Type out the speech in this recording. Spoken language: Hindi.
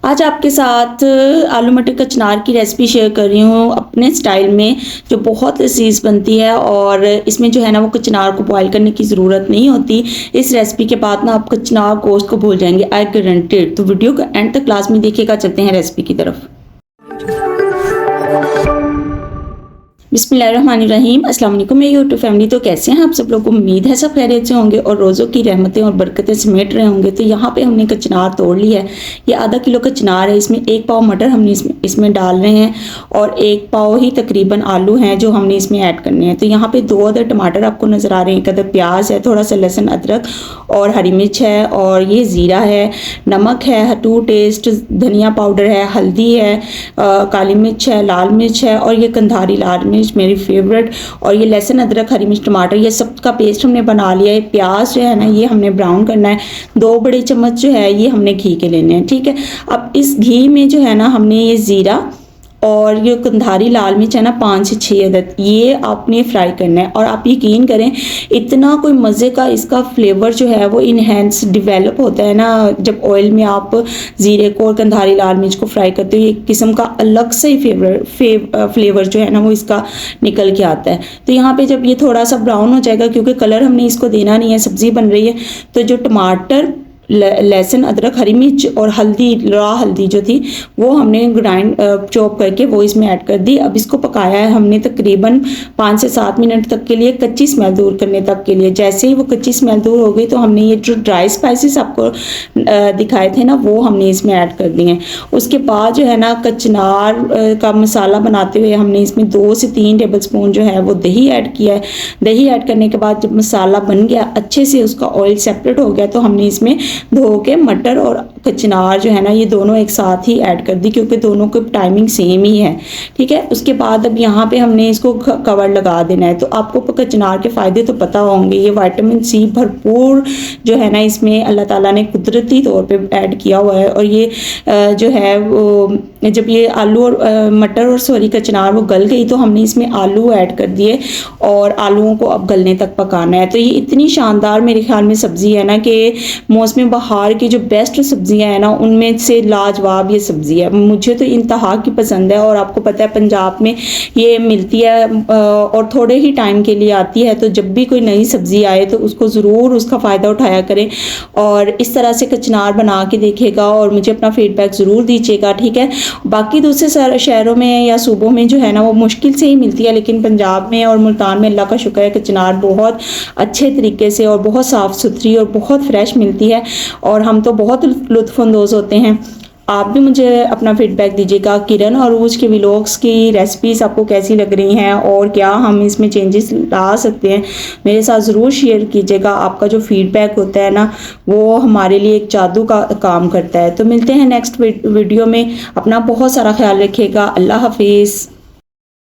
आज आपके साथ आलू मटर कचनार की रेसिपी शेयर कर रही हूँ अपने स्टाइल में, जो बहुत लजीज बनती है। और इसमें जो है ना वो कचनार को बॉईल करने की ज़रूरत नहीं होती। इस रेसिपी के बाद ना आप कचनार गोश्त को भूल जाएंगे, आई गारंटेड। तो वीडियो को एंड तक क्लास में देखिएगा। चलते हैं रेसिपी की तरफ। बिस्मिल्लाहिर्रहमानिर्रहीम। अस्सलाम वालेकुम मेरी यूट्यूब फैमिली। तो कैसे हैं आप सब लोग? उम्मीद है सब खैरियत से होंगे और रोज़ों की रहमतें और बरकतें समेट रहे होंगे। तो यहाँ पे हमने कचनार तोड़ लिया है। ये आधा किलो कचनार है। इसमें 1 पाव मटर हमने इसमें डाल रहे हैं और 1 पाव ही तकरीबन आलू हैं जो हमने इसमें ऐड करने हैं। तो यहाँ पे 2 अदर टमाटर आपको नज़र आ रहे हैं, 1 अदर प्याज है, थोड़ा सा लहसुन अदरक और हरी मिर्च है, और ये ज़ीरा है, नमक है टू टेस्ट, धनिया पाउडर है, हल्दी है, काली मिर्च है, लाल मिर्च है और ये कंधारी लाल मिर्च मेरी फेवरेट, और ये लहसुन अदरक हरी मिर्च टमाटर, ये सब का पेस्ट हमने बना लिया है। प्याज जो है ना ये हमने ब्राउन करना है। 2 बड़े चम्मच जो है ये हमने घी के लेने हैं, ठीक है। अब इस घी में जो है ना हमने ये ज़ीरा और ये कंधारी लाल मिर्च है ना 5 से 6 अदद, ये आपने फ्राई करना है। और आप यकीन करें इतना कोई मज़े का इसका फ्लेवर जो है वो इनहेंस डेवलप होता है ना जब ऑयल में आप ज़ीरे को और कंधारी लाल मिर्च को फ्राई करते हो। एक किस्म का अलग से ही फ्लेवर जो है ना वो इसका निकल के आता है। तो यहाँ पे जब ये थोड़ा सा ब्राउन हो जाएगा, क्योंकि कलर हमने इसको देना नहीं है, सब्ज़ी बन रही है, तो जो टमाटर, लहसुन अदरक हरी मिर्च और हल्दी, रॉ हल्दी जो थी वो हमने ग्राइंड चॉप करके वो इसमें ऐड कर दी। अब इसको पकाया है हमने तकरीबन 5 से 7 मिनट तक के लिए, कच्ची स्मेल दूर करने तक के लिए। जैसे ही वो कच्ची स्मेल दूर हो गई तो हमने ये जो ड्राई स्पाइसेस आपको दिखाए थे ना वो हमने इसमें ऐड कर दिए हैं। उसके बाद जो है ना कचनार का मसाला बनाते हुए हमने इसमें 2 से 3 टेबल स्पून जो है वो दही ऐड किया है। दही ऐड करने के बाद जब मसाला बन गया अच्छे से, उसका ऑयल सेपरेट हो गया, तो हमने इसमें धो के मटर और कचनार जो है ना ये दोनों एक साथ ही ऐड कर दी, क्योंकि दोनों की टाइमिंग सेम ही है, ठीक है। उसके बाद अब यहाँ पे हमने इसको कवर लगा देना है। तो आपको कचनार के फ़ायदे तो पता होंगे, ये विटामिन सी भरपूर जो है ना इसमें अल्लाह ताला ने कुदरती तौर पे ऐड किया हुआ है। और ये जो है वो जब ये आलू और मटर और सॉरी कचनार वो गल गई तो हमने इसमें आलू ऐड कर दिए और आलूओं को अब गलने तक पकाना है। तो ये इतनी शानदार मेरे ख्याल में सब्ज़ी है ना कि मौसम बहार की जो बेस्ट सब्जियां हैं ना उनमें से लाजवाब ये सब्ज़ी है। मुझे तो इंतहा की पसंद है। और आपको पता है पंजाब में ये मिलती है और थोड़े ही टाइम के लिए आती है। तो जब भी कोई नई सब्ज़ी आए तो उसको ज़रूर उसका फ़ायदा उठाया करें और इस तरह से कचनार बना के देखिएगा और मुझे अपना फीडबैक ज़रूर दीजिएगा, ठीक है। बाकी दूसरे शहरों में या सूबों में जो है ना वो मुश्किल से ही मिलती है, लेकिन पंजाब में और मुल्तान में अल्लाह का शुक्र है कचनार बहुत अच्छे तरीके से और बहुत साफ़ सुथरी और बहुत फ्रेश मिलती है और हम तो बहुत लुत्फ़अंदोज़ होते हैं। आप भी मुझे अपना फीडबैक दीजिएगा। किरण और उर्वश के व्लॉग्स की रेसिपीज़ आपको कैसी लग रही हैं और क्या हम इसमें चेंजेस ला सकते हैं, मेरे साथ ज़रूर शेयर कीजिएगा। आपका जो फीडबैक होता है ना वो हमारे लिए एक जादू का काम करता है। तो मिलते हैं नेक्स्ट वीडियो में। अपना बहुत सारा ख्याल रखिएगा। अल्लाह हाफिज़।